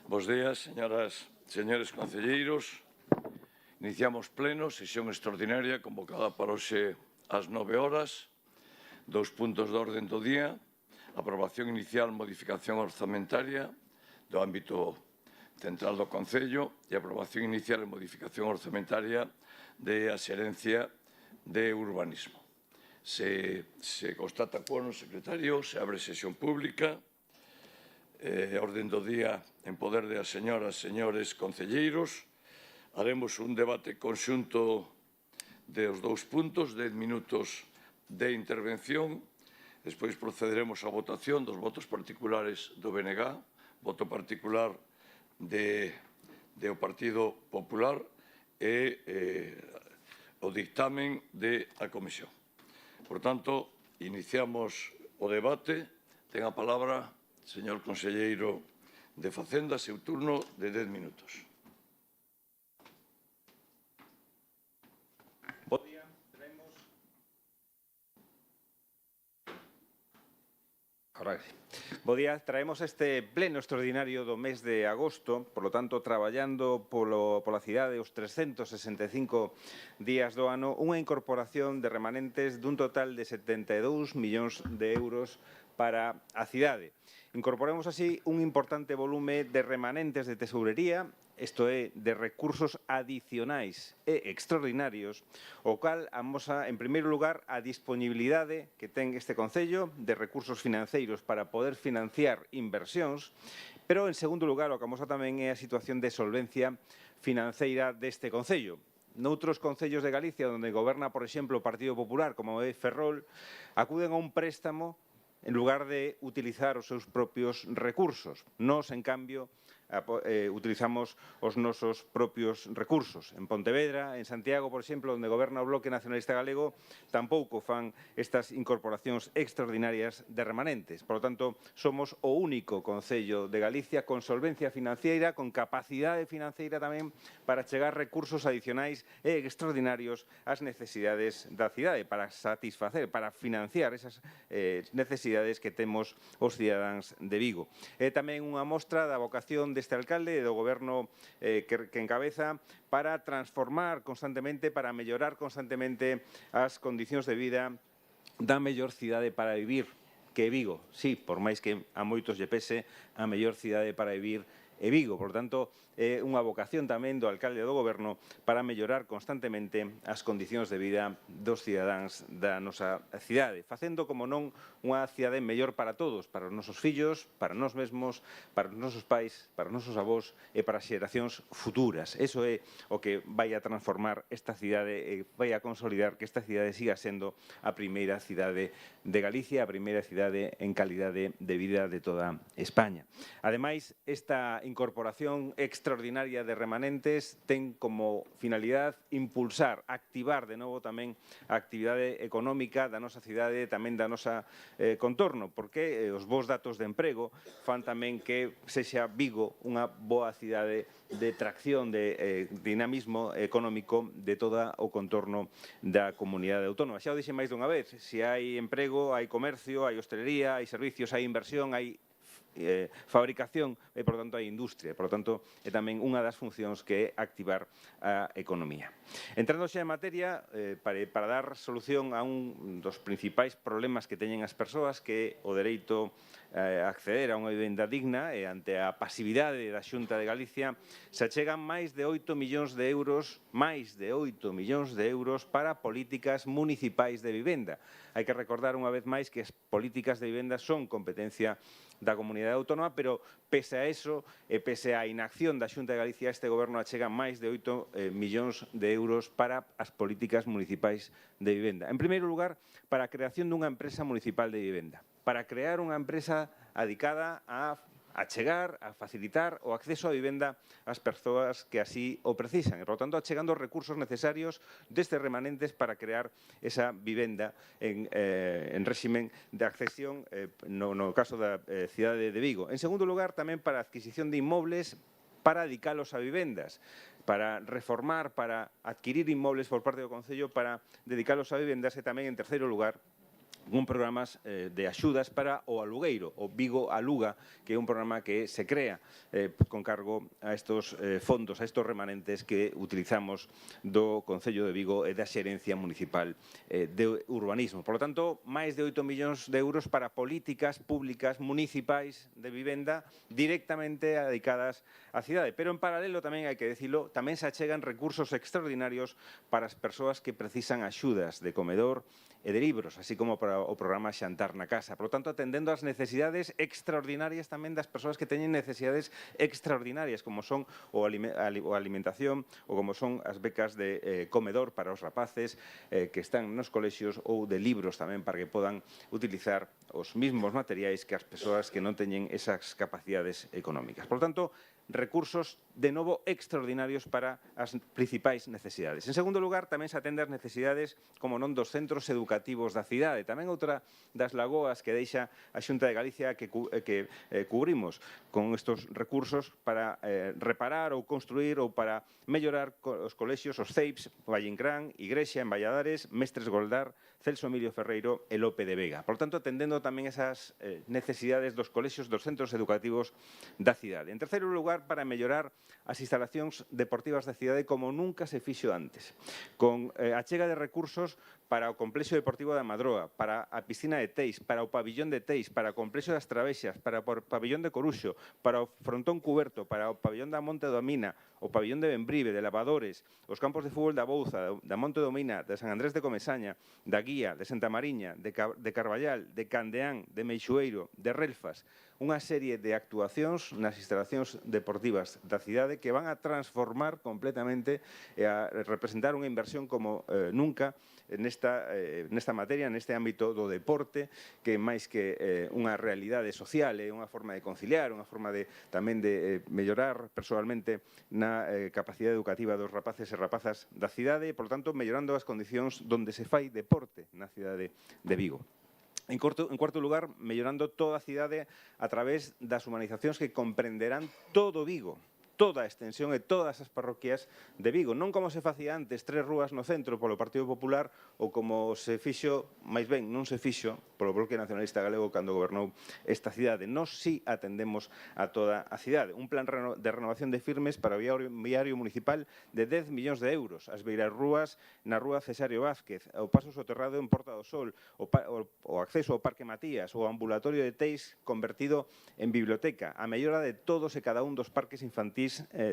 Bos días, señoras e señores concelleiros. Iniciamos pleno, sesión extraordinaria convocada para hoxe ás 9 horas. 2 puntos de orden do día. Aprobación inicial, modificación orzamentaria do ámbito central do Concello e aprobación inicial e modificación orzamentaria da Xerencia de Urbanismo. Se constata quórum, secretario, se abre sesión pública. Orden do día en poder das señoras e señores concelleiros. Haremos un debate conxunto dos 2 puntos, 10 minutos de intervención. Despois procederemos á votación dos votos particulares do BNG, voto particular do Partido Popular e o dictamen da Comisión. Por tanto, iniciamos o debate. Ten a palabra señor conselleiro de Facenda, seu turno de 10 minutos. Bo día, traemos... Ahora sí. Bo día, traemos este pleno extraordinario do mes de agosto, por lo tanto, traballando pola cidade os 365 días do ano, unha incorporación de remanentes dun total de 72 millóns de euros para a cidade. Incorporamos así un importante volume de remanentes de tesourería, isto é, de recursos adicionais e extraordinarios, o cal amosa, en primeiro lugar, a disponibilidade que ten este Concello de recursos financeiros para poder financiar inversións, pero, en segundo lugar, o que amosa tamén é a situación de solvencia financeira deste Concello. Noutros concellos de Galicia, onde goberna, por exemplo, o Partido Popular, como é Ferrol, acuden a un préstamo en lugar de utilizar os seus propios recursos. Nós, en cambio, utilizamos os nosos propios recursos. En Pontevedra, en Santiago, por exemplo, onde goberna o Bloque Nacionalista Galego, tampouco fan estas incorporacións extraordinarias de remanentes. Por lo tanto, somos o único concello de Galicia con solvencia financiera, con capacidade financeira tamén para chegar recursos adicionais e extraordinarios ás necesidades da cidade, para satisfacer, para financiar esas necesidades que temos os cidadáns de Vigo. É tamén unha mostra da vocación deste alcalde e do goberno que encabeza para transformar constantemente, para mellorar constantemente as condicións de vida da mellor cidade para vivir que é Vigo. Sí, por máis que a moitos lle pese, a mellor cidade para vivir é Vigo. Por tanto, é unha vocación tamén do alcalde do goberno para mellorar constantemente as condicións de vida dos cidadáns da nosa cidade, facendo, como non, unha cidade mellor para todos, para os nosos fillos, para nós mesmos, para os nosos pais, para os nosos avós e para as xeracións futuras. Eso é o que vai a transformar esta cidade e vai a consolidar que esta cidade siga sendo a primeira cidade de Galicia, a primeira cidade en calidade de vida de toda España. Ademais, esta incorporación extraordinaria de remanentes ten como finalidade impulsar, activar de novo tamén a actividade económica da nosa cidade, tamén da nosa contorno, porque os bons datos de emprego fan tamén que sexa Vigo unha boa cidade de tracción, de dinamismo económico de todo o contorno da comunidade autónoma. Xa o dixen máis dunha vez, se hai emprego, hai comercio, hai hostelería, hai servicios, hai inversión, hai fabricación e, por tanto, a industria. Por tanto, é tamén unha das funcións que é activar a economía. Entrando xa en materia, para dar solución a un dos principais problemas que teñen as persoas, que é o dereito a acceder a unha vivenda digna, e ante a pasividade da Xunta de Galicia, se achegan máis de 8 millóns de euros, para políticas municipais de vivenda. Hai que recordar unha vez máis que as políticas de vivenda son competencia da comunidade autónoma, pero pese a eso e pese á inacción da Xunta de Galicia, este goberno achega máis de 8 millóns de euros para as políticas municipais de vivenda. En primeiro lugar, para a creación dunha empresa municipal de vivenda, para crear unha empresa dedicada a achegar, a facilitar o acceso á vivenda ás persoas que así o precisan. E, por tanto, achegando os recursos necesarios destes remanentes para crear esa vivenda en réximen de accesión no caso da cidade de Vigo. En segundo lugar, tamén para a adquisición de inmobles para dedicalos a vivendas, para reformar, para adquirir inmobles por parte do Concello para dedicalos a vivendas e tamén, en terceiro lugar, con programas de axudas para o alugueiro, o Vigo Aluga, que é un programa que se crea con cargo a estos fondos, a estos remanentes que utilizamos do Concello de Vigo e da Xerencia Municipal de Urbanismo. Por lo tanto, máis de 8 millóns de euros para políticas públicas municipais de vivenda directamente dedicadas á cidade. Pero en paralelo, tamén hai que decirlo, tamén se achegan recursos extraordinarios para as persoas que precisan axudas de comedor e de libros, así como para o programa Xantar na Casa. Por lo tanto, atendendo ás necesidades extraordinarias tamén das persoas que teñen necesidades extraordinarias, como son a alimentación ou como son as becas de comedor para os rapaces que están nos colexios ou de libros tamén para que podan utilizar os mesmos materiais que as persoas que non teñen esas capacidades económicas. Por lo tanto, recursos, de novo, extraordinarios para as principais necesidades. En segundo lugar, tamén se atende as necesidades, como non, dos centros educativos da cidade. Tamén outra das lagoas que deixa a Xunta de Galicia que cubrimos con estes recursos para reparar ou construir ou para mellorar os colexios, os CEIPs, Vallincrán, Igrexa, en Valladares, Mestres Goldar, Celso Emilio Ferreiro e Lope de Vega. Por tanto, atendendo tamén esas necesidades dos colexios, dos centros educativos da cidade. En terceiro lugar, para mellorar as instalacións deportivas da cidade como nunca se fixo antes, con a chega de recursos para o Complexo Deportivo da Madroa, para a piscina de Teis, para o pabillón de Teis, para o Complexo das Travexas, para o pabillón de Coruxo, para o frontón cuberto, para o pabillón da Monte do Mina, o pabillón de Bembrive, de Lavadores, os campos de fútbol da Bouza, da Monte do Mina, de San Andrés de Comesaña, da Guía, de Santa Mariña, de Carballal, de Candeán, de Meixueiro, de Relfas, unha serie de actuacións nas instalacións deportivas da cidade que van a transformar completamente e a representar unha inversión como nunca nesta materia, neste ámbito do deporte, que máis que unha realidade social, é unha forma de conciliar, unha forma de tamén de mellorar persoalmente na capacidade educativa dos rapaces e rapazas da cidade e, por tanto, mellorando as condicións onde se fai deporte na cidade de Vigo. En cuarto lugar, mellorando toda a cidade a través das humanizacións que comprenderán todo Vigo, toda a extensión e todas as parroquias de Vigo. Non como se facía antes, 3 rúas no centro polo Partido Popular ou como se fixo, máis ben, non se fixo polo Bloque Nacionalista Galego cando gobernou esta cidade. Nós sí atendemos a toda a cidade. Un plan de renovación de firmes para o viario municipal de 10 millóns de euros. As beirarrúas na rúa Cesario Vázquez, o paso soterrado en Porta do Sol, o acceso ao Parque Matías, o ambulatorio de Teis convertido en biblioteca, a mellora de todos e cada un dos parques infantís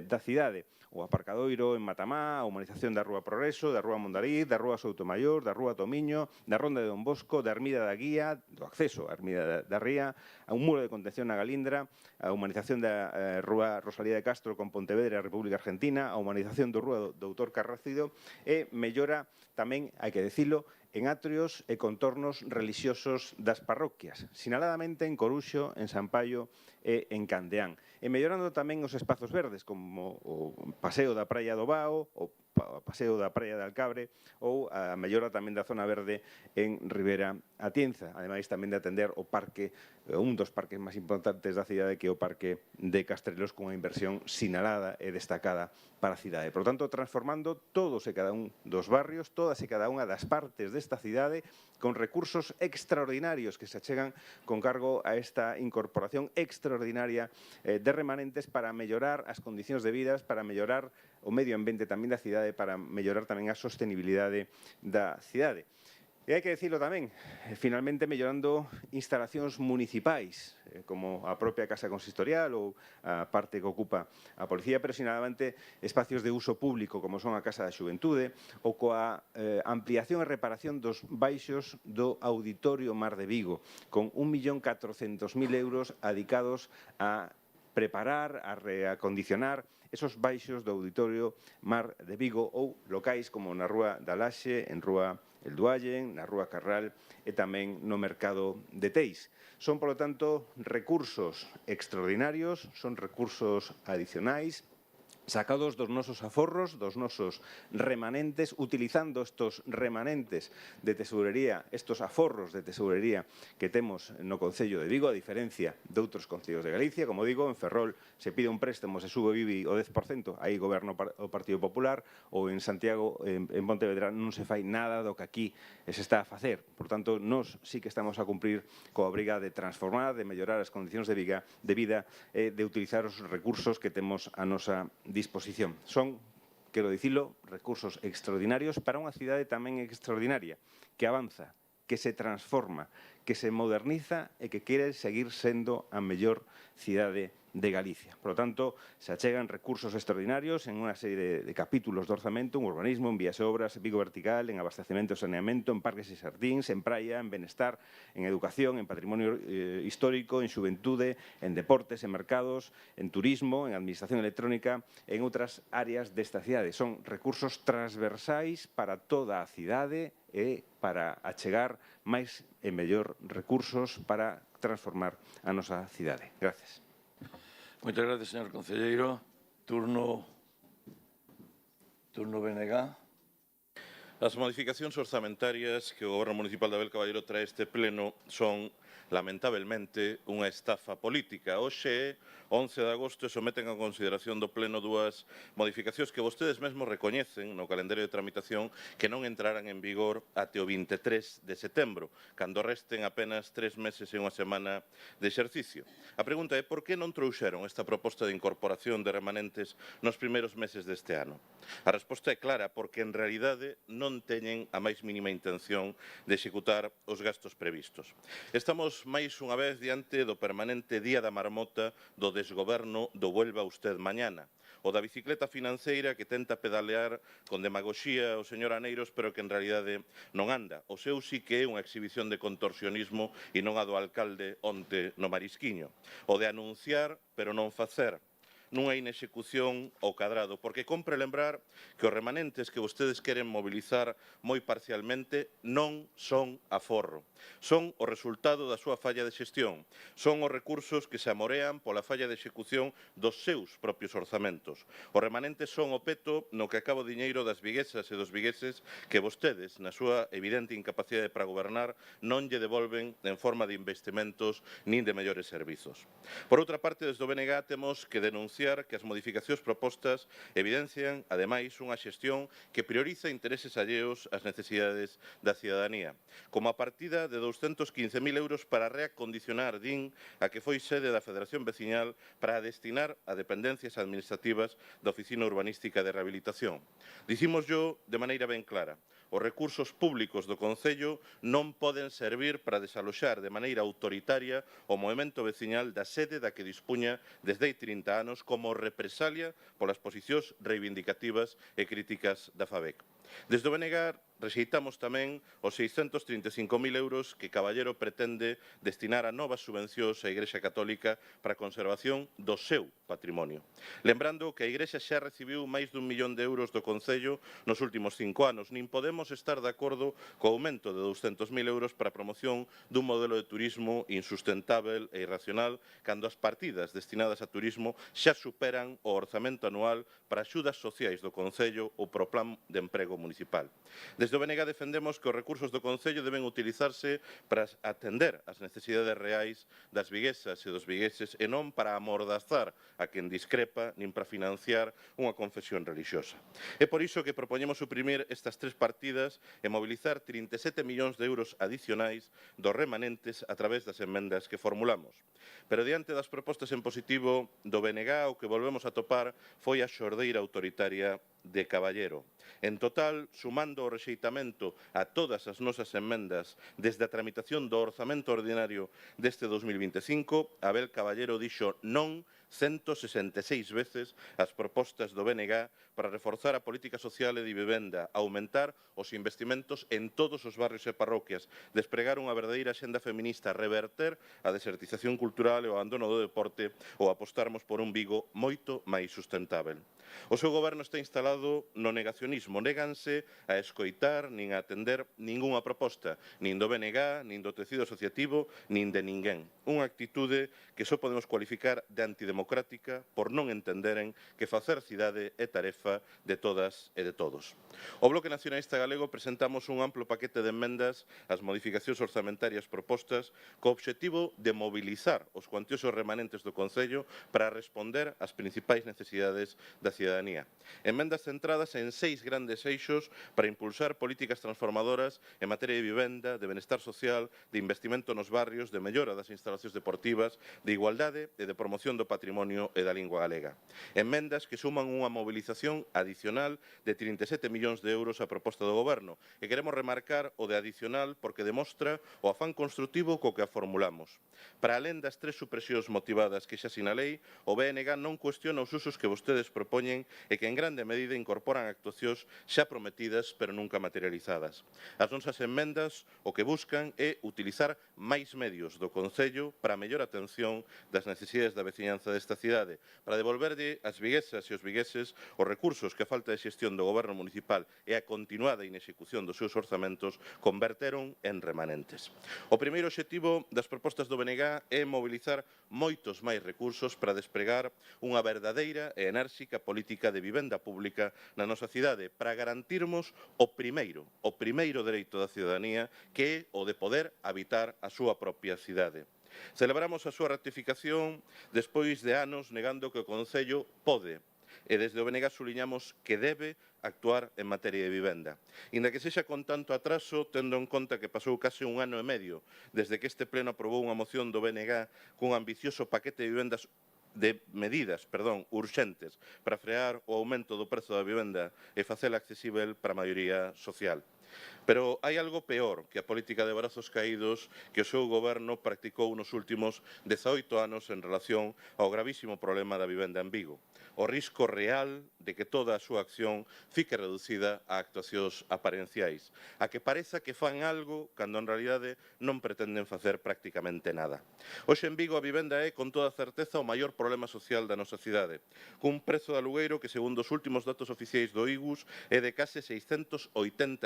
da cidade, o aparcadoiro en Matamá, a humanización da Rúa Progreso, da Rúa Mondariz, da Rúa Soutomaior, da Rúa Tomiño, da Ronda de Don Bosco, da Ermida da Guía, do acceso á Ermida da Ría, a un muro de contención na Galindra, a humanización da Rúa Rosalía de Castro con Pontevedra e República Argentina, a humanización do Rúa Doutor Carracido e mellora tamén, hai que decilo, en atrios e contornos relixiosos das parroquias, sinaladamente en Coruxo, en Sampaio e en Candeán. E mellorando tamén os espazos verdes, como o paseo da Praia do Bao, o paseo da Praia de Alcabre ou a mellora tamén da zona verde en Ribera Atienza, ademais tamén de atender o parque, un dos parques máis importantes da cidade, que é o Parque de Castrelos, cunha inversión sinalada e destacada para a cidade. Por tanto, transformando todos e cada un dos barrios, todas e cada unha das partes desta cidade, con recursos extraordinarios que se achegan con cargo a esta incorporación extraordinaria de remanentes para mellorar as condicións de vidas, para mellorar o medio ambiente tamén da cidade, para mellorar tamén a sostenibilidade da cidade. E hai que dicilo tamén, finalmente mellorando instalacións municipais, como a propia Casa Consistorial ou a parte que ocupa a Policía, pero sinadamente espacios de uso público, como son a Casa da Xuventude, ou coa ampliación e reparación dos baixos do Auditorio Mar de Vigo, con 1.400.000 euros dedicados a preparar, a reacondicionar esos baixos do Auditorio Mar de Vigo ou locais como na Rúa da Laxe, en Rúa El Duallen, na Rúa Carral e tamén no Mercado de Teis. Son, por lo tanto, recursos extraordinarios, son recursos adicionais sacados dos nosos aforros, dos nosos remanentes, utilizando estos remanentes de tesourería, estos aforros de tesourería que temos no Concello de Vigo, a diferencia de outros concellos de Galicia. Como digo, en Ferrol se pide un préstamo, se sube o IBI o 10%, aí goberna o Partido Popular, ou en Santiago, en Pontevedra, non se fai nada do que aquí se está a facer. Por tanto, nós sí que estamos a cumprir coa obriga de transformar, de mellorar as condicións de vida, de utilizar os recursos que temos a nosa disposición. Son, quero dicilo, recursos extraordinarios para unha cidade tamén extraordinaria, que avanza, que se transforma, que se moderniza e que quere seguir sendo a mellor cidade de Galicia. Por lo tanto, se achegan recursos extraordinarios en unha serie de capítulos de orzamento, en urbanismo, en vías e obras, en Vigo Vertical, en abastecemento e saneamento, en parques e xardíns, en praia, en benestar, en educación, en patrimonio histórico, en xuventude, en deportes, en mercados, en turismo, en administración electrónica, en outras áreas desta cidade. Son recursos transversais para toda a cidade e para achegar máis e mellor recursos para transformar a nosa cidade. Gracias. Moitas gracias, señor concelleiro. Turno BNG. As modificacións orzamentarias que o Goberno Municipal de Abel Caballero trae este pleno son, lamentablemente, unha estafa política. Hoxe, 11 de agosto, someten a consideración do pleno dúas modificacións que vostedes mesmos recoñecen no calendario de tramitación que non entraran en vigor até o 23 de setembro, cando resten apenas 3 meses e unha semana de exercicio. A pregunta é por que non trouxeron esta proposta de incorporación de remanentes nos primeiros meses deste ano? A resposta é clara, porque en realidade non teñen a máis mínima intención de executar os gastos previstos. Estamos máis unha vez diante do permanente día da marmota do desgoberno do Vuelva usted mañana, o da bicicleta financeira que tenta pedalear con demagoxía o señor Aneiros, pero que en realidade non anda. O seu sí que é unha exhibición de contorsionismo e non a do alcalde onte no Marisquiño. O de anunciar, pero non facer, nunha inexecución ao cadrado, porque compre lembrar que os remanentes que vostedes queren mobilizar moi parcialmente non son aforro. Son o resultado da súa falla de xestión. Son os recursos que se amorean pola falla de execución dos seus propios orzamentos. Os remanentes son o peto no que acaba o diñeiro das viguesas e dos vigueses que vostedes, na súa evidente incapacidade para gobernar, non lle devolven en forma de investimentos nin de mellores servizos. Por outra parte, desde o BNG temos que denunciar que as modificacións propostas evidencian, ademais, unha xestión que prioriza intereses alleos ás necesidades da cidadanía, como a partida de 215.000 euros para reacondicionar DIN, a que foi sede da Federación Veciñal, para destinar a dependencias administrativas da Oficina Urbanística de Rehabilitación. Dicimos yo de maneira ben clara: os recursos públicos do Concello non poden servir para desaloxar de maneira autoritaria o movemento veciñal da sede da que dispuña desde hai 30 anos como represalia polas posicións reivindicativas e críticas da FABEC. Desde o BNG rexeitamos tamén os 635.000 euros que Caballero pretende destinar a novas subvencións á Igrexa Católica para a conservación do seu patrimonio. Lembrando que a Igrexa xa recibiu máis dun millón de euros do Concello nos últimos 5 anos. Nin podemos estar de acordo co aumento de 200.000 euros para a promoción dun modelo de turismo insustentável e irracional, cando as partidas destinadas a turismo xa superan o orzamento anual para axudas sociais do Concello ou para o Plan de Emprego Municipal. Desde o BNG defendemos que os recursos do Concello deben utilizarse para atender as necesidades reais das viguesas e dos vigueses e non para amordazar a quen discrepa nin para financiar unha confesión religiosa. É por iso que propoñemos suprimir estas tres partidas e mobilizar 37 millóns de euros adicionais dos remanentes a través das emendas que formulamos. Pero diante das propostas en positivo do BNG, o que volvemos a topar foi a xordeira autoritaria de Caballero. En total, sumando o rexeitamento a todas as nosas emendas desde a tramitación do orzamento ordinario deste 2025, Abel Caballero dixo non 166 veces as propostas do BNG para reforzar a política social e de vivenda, aumentar os investimentos en todos os barrios e parroquias, despregar unha verdadeira xenda feminista, reverter a desertización cultural e o abandono do deporte ou apostarmos por un Vigo moito máis sustentável. O seu goberno está instalado no negacionismo, néganse a escoitar nin a atender ningunha proposta, nin do BNG, nin do tecido asociativo, nin de ninguén. Unha actitude que só podemos cualificar de antidemocrática democrática por non entenderen que facer cidade é tarefa de todas e de todos. O Bloque Nacionalista Galego presentamos un amplo paquete de enmendas ás modificacións orzamentarias propostas co obxectivo de mobilizar os cuantiosos remanentes do Concello para responder ás principais necesidades da cidadanía. Enmendas centradas en 6 grandes eixos para impulsar políticas transformadoras en materia de vivenda, de benestar social, de investimento nos barrios, de mellora das instalacións deportivas, de igualdade e de promoción do patrimonio e da lingua galega. Enmendas que suman unha mobilización adicional de 37 millóns de euros á proposta do Goberno, e queremos remarcar o de adicional porque demostra o afán construtivo co que a formulamos. Para alén das 3 supresións motivadas que xa sinalei, o BNG non cuestiona os usos que vostedes propoñen e que en grande medida incorporan actuacións xa prometidas pero nunca materializadas. As nosas enmendas o que buscan é utilizar máis medios do Concello para a mellor atención das necesidades da veciñanza desta cidade, para devolverlle ás viguesas e os vigueses os recursos que a falta de xestión do Goberno municipal e a continuada inexecución dos seus orzamentos converteron en remanentes. O primeiro obxectivo das propostas do BNG é mobilizar moitos máis recursos para despregar unha verdadeira e enérxica política de vivenda pública na nosa cidade, para garantirmos o primeiro dereito da cidadanía, que é o de poder habitar a súa propia cidade. Celebramos a súa ratificación despois de anos negando que o Concello pode, e desde o BNG suliñamos que debe actuar en materia de vivenda. Inda que sexa con tanto atraso, tendo en conta que pasou case un ano e medio desde que este pleno aprobou unha moción do BNG cun ambicioso paquete de medidas urxentes para frear o aumento do prezo da vivenda e facela accesível para a maioría social. Pero hai algo peor que a política de brazos caídos que o seu goberno practicou nos últimos 18 anos en relación ao gravísimo problema da vivenda en Vigo. O risco real de que toda a súa acción fique reducida a actuacións aparenciais, a que pareza que fan algo cando en realidade non pretenden facer prácticamente nada. Hoxe en Vigo a vivenda é, con toda certeza, o maior problema social da nosa cidade, cun prezo de alugueiro que, segundo os últimos datos oficiais do IGUS, é de case 680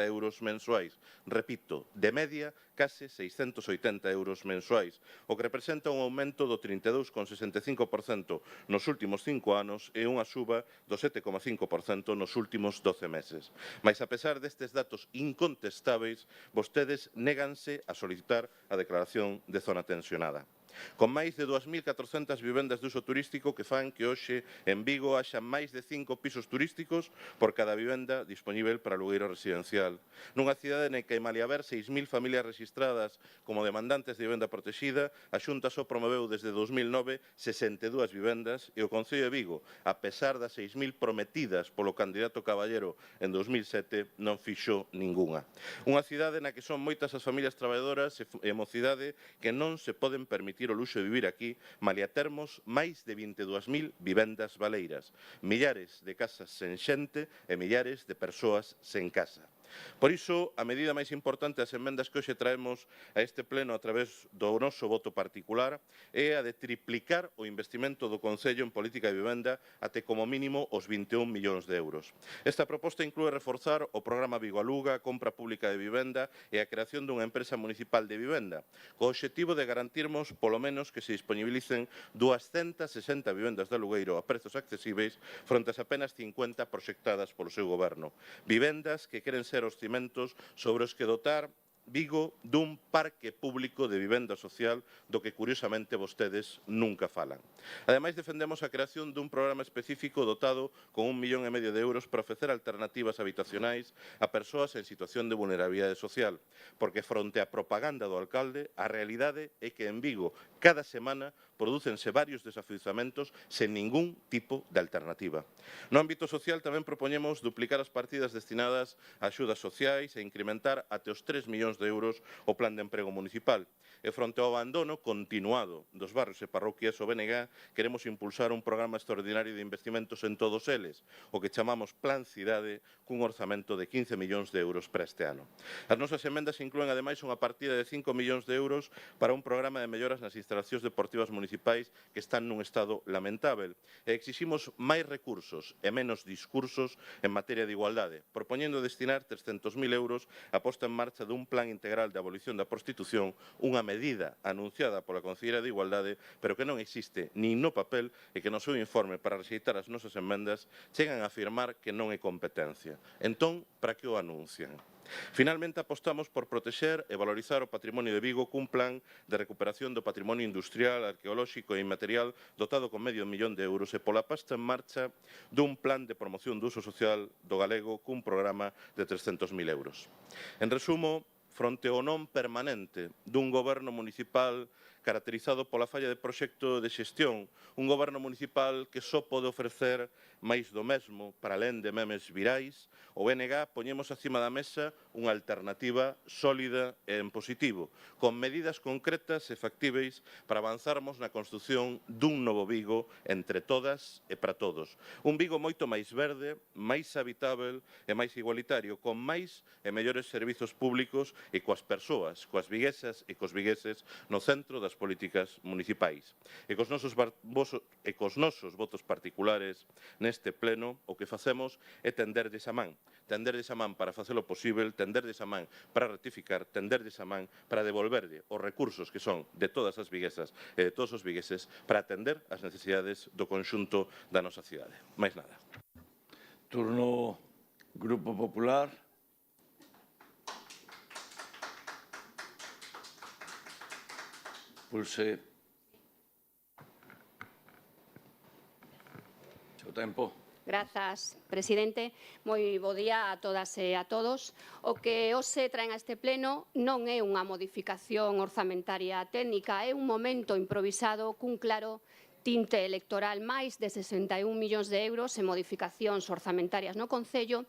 euros mensuais. Repito, de media, case 680 euros mensuais, o que representa un aumento do 32,65% nos últimos 5 anos e unha suba do 7,5% nos últimos 12 meses. Mais, a pesar destes datos incontestáveis, vostedes néganse a solicitar a declaración de zona tensionada. Con máis de 2.400 vivendas de uso turístico que fan que hoxe en Vigo haxa máis de 5 pisos turísticos por cada vivenda dispoñível para alugueiro residencial. Nunha cidade na que hai malia haber 6.000 familias registradas como demandantes de vivenda protegida, a Xunta só promoveu desde 2009 62 vivendas e o Concello de Vigo, a pesar das 6.000 prometidas polo candidato Caballero en 2007, non fixo ningunha. Unha cidade na que son moitas as familias traballadoras e mocidade que non se poden permitir o luxo de vivir aquí, malia termos máis de 22.000 vivendas baleiras, millares de casas sen xente e millares de persoas sen casa. Por iso, a medida máis importante das enmendas que hoxe traemos a este pleno a través do noso voto particular é a de triplicar o investimento do Concello en política de vivenda até como mínimo os 21 millóns de euros. Esta proposta inclúe reforzar o programa Vigo Aluga, a compra pública de vivenda e a creación dunha empresa municipal de vivenda, co obxectivo de garantirmos polo menos que se disponibilicen 260 vivendas de alugueiro a prezos accesíveis fronte ás apenas 50 proxectadas polo seu goberno. Vivendas que queren ser os cimentos sobre os que dotar Vigo dun parque público de vivenda social do que, curiosamente, vostedes nunca falan. Ademais, defendemos a creación dun programa específico dotado con 1,5 millón de euros para ofrecer alternativas habitacionais a persoas en situación de vulnerabilidade social, porque fronte á propaganda do alcalde, a realidade é que en Vigo cada semana prodúcense varios desafiuzamentos sen ningún tipo de alternativa. No ámbito social tamén propoñemos duplicar as partidas destinadas a axudas sociais e incrementar até os 3 millóns de euros o plan de emprego municipal. E fronte ao abandono continuado dos barrios e parroquias, o BNG queremos impulsar un programa extraordinario de investimentos en todos eles, o que chamamos Plan Cidade, cun orzamento de 15 millóns de euros para este ano. As nosas emendas inclúen ademais unha partida de 5 millóns de euros para un programa de melloras nas instalacións deportivas municipais municipais que están nun estado lamentável. E exiximos máis recursos e menos discursos en materia de igualdade, propoñendo destinar 300.000 euros a posta en marcha dun plan integral de abolición da prostitución, unha medida anunciada pola Conselleira de Igualdade, pero que non existe nin no papel e que no seu informe para rexeitar as nosas emendas chegan a afirmar que non é competencia. Entón, para que o anuncian? Finalmente, apostamos por protexer e valorizar o patrimonio de Vigo cun plan de recuperación do patrimonio industrial, arqueolóxico e inmaterial dotado con €500.000 e pola posta en marcha dun plan de promoción do uso social do galego cun programa de 300.000 euros. En resumo, fronte ao non permanente dun goberno municipal caracterizado pola falla de proxecto de xestión, un goberno municipal que só pode ofrecer máis do mesmo para alén de memes virais, o BNG poñemos acima da mesa unha alternativa sólida e en positivo, con medidas concretas e factíveis para avanzarmos na construción dun novo Vigo entre todas e para todos. Un Vigo moito máis verde, máis habitável e máis igualitario, con máis e mellores servizos públicos e coas persoas, coas viguesas e cos vigueses no centro das políticas municipais. E cos nosos votos particulares neste pleno, o que facemos é tenderlles a man para facelo posible, tenderlles a man para rectificar, tenderlles a man para devolverlle os recursos que son de todas as viguesas e de todos os vigueses para atender as necesidades do conxunto da nosa cidade. Máis nada. Turno Grupo Popular. Pulse. Seu tempo. Grazas, presidente. Moi bo día a todas e a todos. O que hoxe traen a este pleno non é unha modificación orzamentaria técnica, é un momento improvisado cun claro tinte electoral, máis de 61 millóns de euros en modificacións orzamentarias no Concello,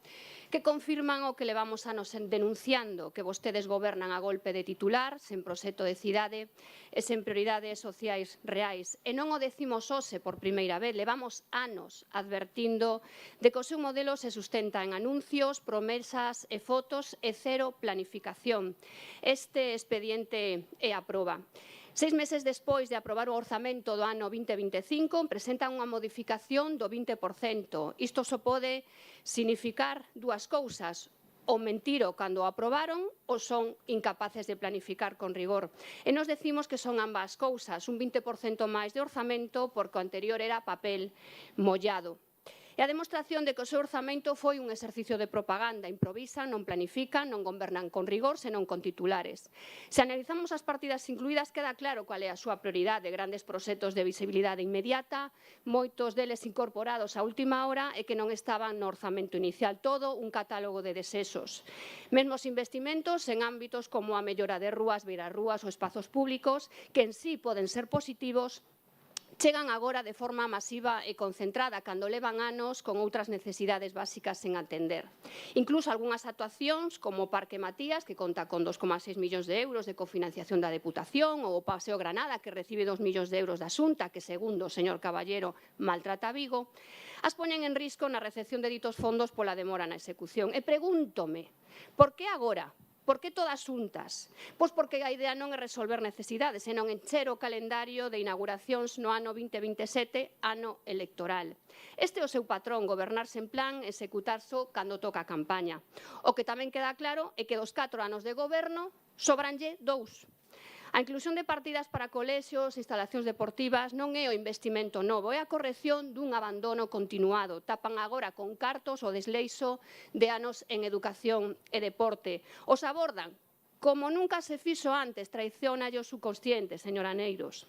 que confirman o que levamos anos denunciando, que vostedes gobernan a golpe de titular, sen proxecto de cidade e sen prioridades sociais reais. E non o decimos hoxe por primeira vez, levamos anos advertindo de que o seu modelo se sustenta en anuncios, promesas e fotos e cero planificación. Este expediente é a proba. 6 meses despois de aprobar o orzamento do ano 2025, presentan unha modificación do 20%. Isto só pode significar dúas cousas: ou mentiro cando o aprobaron ou son incapaces de planificar con rigor. E nos decimos que son ambas cousas, un 20% máis de orzamento porque o anterior era papel mollado. E a demostración de que o seu orzamento foi un exercicio de propaganda. Improvisan, non planifican, non gobernan con rigor, senón con titulares. Se analizamos as partidas incluídas, queda claro cal é a súa prioridade. Grandes proxectos de visibilidade inmediata, moitos deles incorporados a última hora e que non estaban no orzamento inicial. Todo un catálogo de desexos. Mesmos investimentos en ámbitos como a mellora de rúas, beirarrúas ou espazos públicos, que en sí poden ser positivos, chegan agora de forma masiva e concentrada cando levan anos con outras necesidades básicas sen atender. Incluso algunhas actuacións como o Parque Matías, que conta con 2,6 millóns de euros de cofinanciación da Deputación, ou o Paseo Granada, que recibe 2 millóns de euros da Xunta, que segundo o señor Caballero maltrata a Vigo, as poñen en risco na recepción de ditos fondos pola demora na execución. E pregúntome, por que agora? Por que todas xuntas? Pois porque a idea non é resolver necesidades, senón encher o calendario de inauguracións no ano 2027, ano electoral. Este é o seu patrón, gobernar sen plan, executar só cando toca a campaña. O que tamén queda claro é que dos 4 anos de goberno sobranlle 2. A inclusión de partidas para colexios, instalacións deportivas non é o investimento novo, é a corrección dun abandono continuado. Tapan agora con cartos o desleixo de anos en educación e deporte. Os abordan como nunca se fixo antes, traiciónallo o subconsciente, señora Neiros.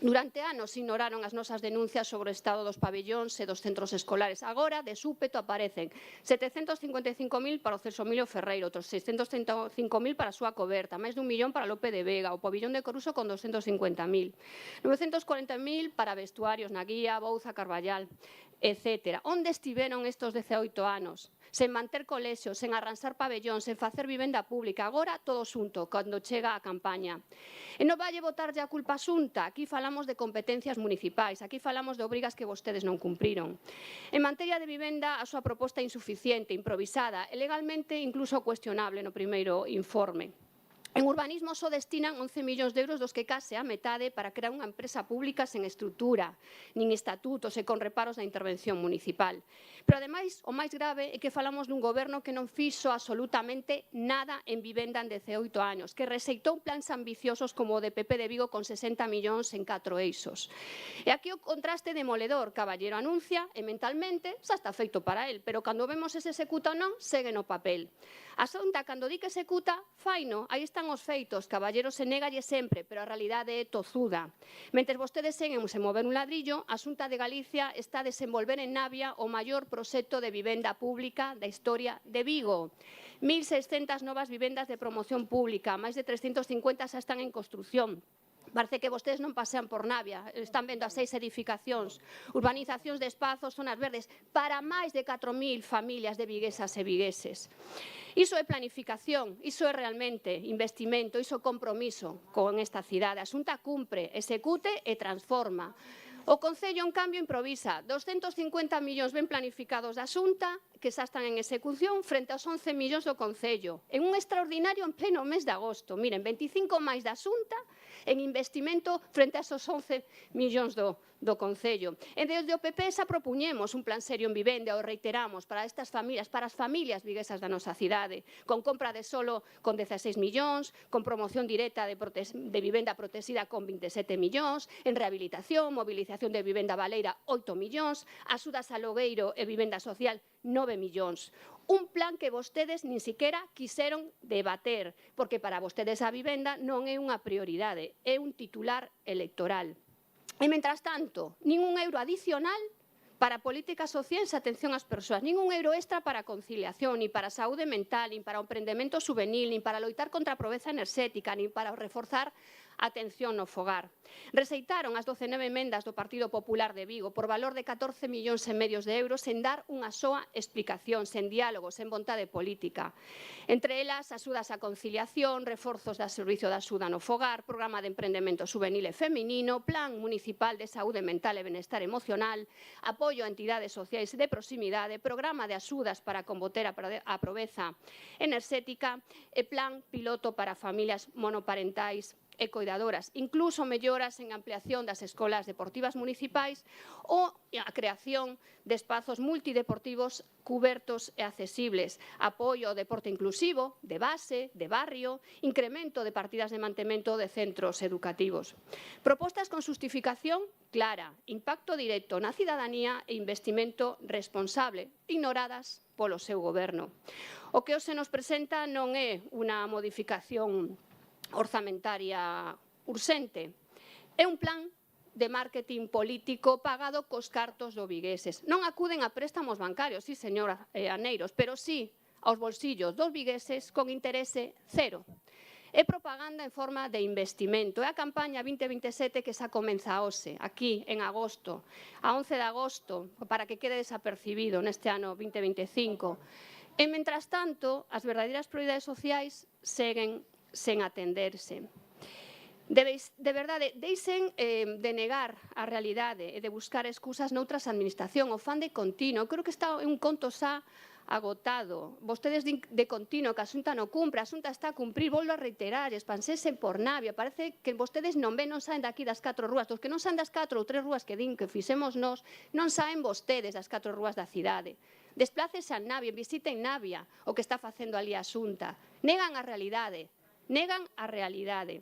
Durante anos ignoraron as nosas denuncias sobre o estado dos pabellóns e dos centros escolares. Agora, de súpeto, aparecen 755.000 para o Celso Emilio Ferreiro, outros 635.000 para a súa coberta, máis de 1 millón para Lope de Vega, o pabellón de Coruso con 250.000, 940.000 para vestuarios na Guía, Bouza, Carballal, etc. Onde estiveron estos 18 anos? Sen manter colexios, sen arranxar pabellóns, sen facer vivenda pública. Agora todo xunto, cando chega a campaña. E non valle botarlle a culpa a Xunta. Aquí falamos de competencias municipais, aquí falamos de obrigas que vostedes non cumpriron. En materia de vivenda, a súa proposta é insuficiente, improvisada e legalmente incluso cuestionable no primeiro informe. En urbanismo só destinan 11 millóns de euros, dos que case a metade para crear unha empresa pública sen estrutura, nin estatutos e con reparos da intervención municipal. Pero, ademais, o máis grave é que falamos dun goberno que non fixo absolutamente nada en vivenda en 18 anos, que rexeitou plans ambiciosos como o de PP de Vigo con 60 millóns en 4 eixos. E aquí o contraste demoledor. Caballero anuncia e mentalmente xa está feito para el, pero cando vemos se executa ou non, segue no papel. A Xunta, cando di que executa, faino, aí están os feitos. Caballero se négalle sempre, pero a realidade é tozuda. Mentres vostedes seguen se mover un ladrillo, a Xunta de Galicia está a desenvolver en Navia o maior proxecto de vivenda pública da historia de Vigo. 1.600 novas vivendas de promoción pública, máis de 350 xa están en construción. Parece que vostedes non pasean por Navia, están vendo as 6 edificacións, urbanizacións de espazos, zonas verdes, para máis de 4.000 familias de viguesas e vigueses. Iso é planificación, iso é realmente investimento, iso é compromiso con esta cidade. A Xunta cumpre, execute e transforma. O Concello, en cambio, improvisa. 250 millóns ben planificados da Xunta, que xa están en execución, frente aos 11 millóns do Concello. En un extraordinario en pleno mes de agosto. Miren, 25 máis da Xunta en investimento frente a esos 11 millóns do Concello. E desde o PP xa propuñemos un plan serio en vivenda, o reiteramos, para estas familias, para as familias viguesas da nosa cidade, con compra de solo con 16 millóns, con promoción directa de vivenda protexida con 27 millóns, en rehabilitación, movilización de vivenda baleira 8 millóns, axudas a logueiro e vivenda social 9 millóns. Un plan que vostedes nin siquiera quixeron debater, porque para vostedes a vivenda non é unha prioridade, é un titular electoral. E, mentras tanto, nin un euro adicional para políticas sociais e atención ás persoas, nin un euro extra para a conciliación, nin para a saúde mental, nin para o emprendemento juvenil, nin para loitar contra a pobreza enerxética, nin para reforzar a atención no fogar. Rexeitaron as 19 emendas do Partido Popular de Vigo por valor de 14 millóns e medios de euros sen dar unha soa explicación, sen diálogo, sen vontade política. Entre elas, axudas á conciliación, reforzos da servizo de axuda no fogar, programa de emprendemento juvenil e feminino, plan municipal de saúde mental e benestar emocional, apoio a entidades sociais de proximidade, programa de axudas para combater a pobreza enerxética e plan piloto para familias monoparentais e coidadoras, incluso melloras en ampliación das escolas deportivas municipais ou a creación de espazos multideportivos cubertos e accesibles, apoio ao deporte inclusivo, de base, de barrio, incremento de partidas de mantemento de centros educativos. Propostas con xustificación clara, impacto directo na cidadanía e investimento responsable, ignoradas polo seu goberno. O que hoxe nos presenta non é unha modificación orzamentaria urxente. É un plan de marketing político pagado cos cartos do vigueses. Non acuden a préstamos bancarios, sí, señora Aneiros, pero sí aos bolsillos dos vigueses con interese cero. É propaganda en forma de investimento. É a campaña 2027 que xa comeza hoxe, aquí, en agosto, a 11 de agosto, para que quede desapercibido neste ano 2025. E, mentras tanto, as verdadeiras prioridades sociais seguen sen atenderse. De verdade, deixen de negar a realidade e de buscar excusas noutras administracións. O fan de continuo, creo que está un conto xa agotado. Vostedes din de continuo que a Xunta non cumpre, a Xunta está a cumprir, volvo a reiterar, expansese por Navia. Parece que vostedes non ven, non saen daqui das 4 rúas. Os que non saen das 4 ou 3 rúas que din que fixemos nós, non saen vostedes das 4 rúas da cidade. Desplácese a Navia, visiten Navia, o que está facendo ali a Xunta. Negan a realidade. Negan a realidade.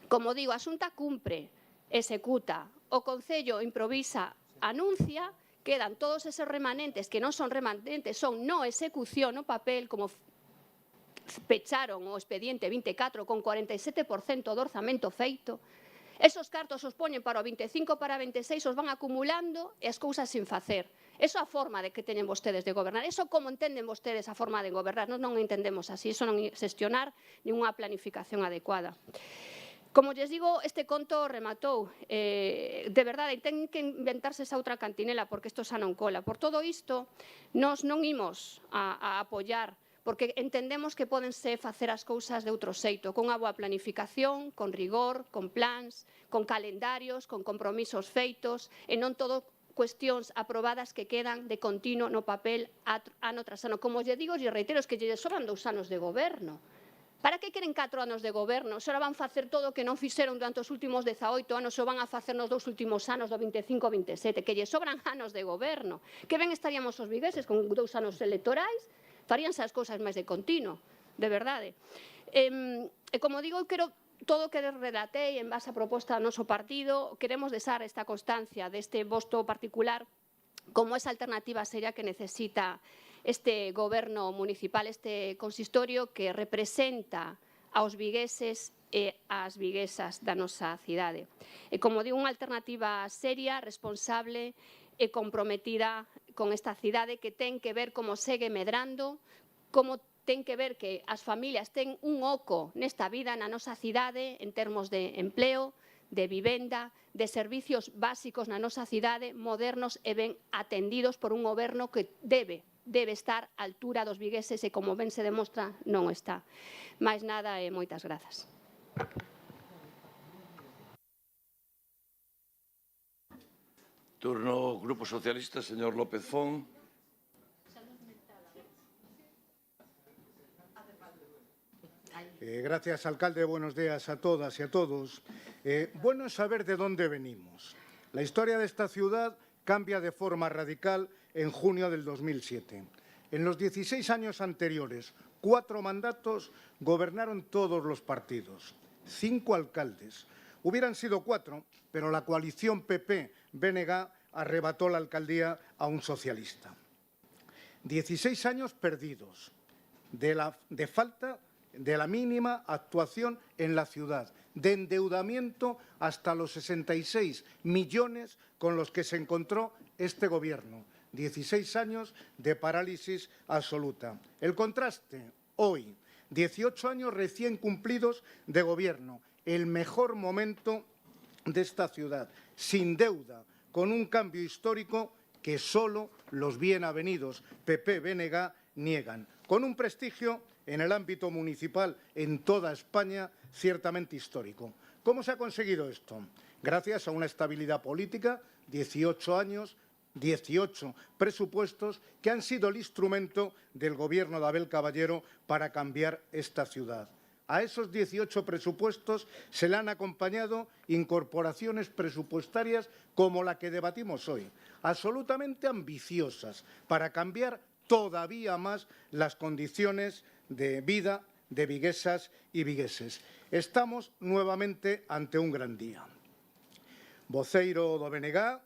Como digo, a Xunta cumpre, executa, o Concello improvisa, anuncia, quedan todos eses remanentes que non son remanentes, son no execución no papel, como pecharon o expediente 24 con 47% do orzamento feito. Esos cartos os poñen para o 25, para o 26, os van acumulando e as cousas sin facer. Eso é a forma de que teñen vostedes de gobernar. Eso como entenden vostedes a forma de gobernar. Nós non entendemos así. Eso non é xestionar ninguna planificación adecuada. Como lles digo, este conto rematou. De verdade, ten que inventarse esa outra cantinela, porque isto xa non cola. Por todo isto, nós non imos a apoiar, porque entendemos que pódense facer as cousas de outro xeito, con unha boa planificación, con rigor, con plans, con calendarios, con compromisos feitos, e non todo cuestións aprobadas que quedan de continuo no papel ano tras ano. Como lle digo, lle reitero, es que lle sobran 2 anos de goberno. Para que queren 4 anos de goberno? Se ora van facer todo o que non fixeron durante os últimos 18 anos ou van a facer nos 2 últimos anos do 25-27, que lle sobran anos de goberno. Que ben estaríamos os vigueses con 2 anos electorais, faríanse as cousas máis de continuo, de verdade. E como digo, quero todo o que relatei en base a proposta do noso partido, queremos deixar esta constancia deste voto particular como esa alternativa seria que necesita este goberno municipal, este consistorio que representa aos vigueses e ás viguesas da nosa cidade. E, como digo, unha alternativa seria, responsable e comprometida con esta cidade que ten que ver como segue medrando, como ten que ver que as familias ten un oco nesta vida na nosa cidade en termos de empleo, de vivenda, de servicios básicos na nosa cidade, modernos e ben atendidos por un goberno que debe estar á altura dos vigueses e, como ben se demostra, non está. Máis nada e moitas grazas. Turno Grupo Socialista, señor López Fon. Gracias, alcalde. Buenos días a todas y a todos. Bueno es saber de dónde venimos. La historia de esta ciudad cambia de forma radical en junio del 2007. En los 16 años anteriores, 4 mandatos gobernaron todos los partidos, 5 alcaldes. Hubieran sido 4, pero la coalición PP-BNG arrebató la alcaldía a un socialista. 16 años perdidos de falta de la mínima actuación en la ciudad, de endeudamiento hasta los 66 millones con los que se encontró este gobierno. 16 años de parálisis absoluta. El contraste, hoy, 18 años recién cumplidos de gobierno, el mejor momento de esta ciudad, sin deuda, con un cambio histórico que solo los bien avenidos PP-BNG niegan, con un prestigio en el ámbito municipal en toda España ciertamente histórico. ¿Cómo se ha conseguido esto? Gracias a una estabilidad política, 18 años, 18 presupuestos que han sido el instrumento del Gobierno de Abel Caballero para cambiar esta ciudad. A esos 18 presupuestos se le han acompañado incorporaciones presupuestarias como la que debatimos hoy, absolutamente ambiciosas para cambiar todavía más las condiciones de vida de viguesas y vigueses. Estamos nuevamente ante un gran día. Voceiro do BNG,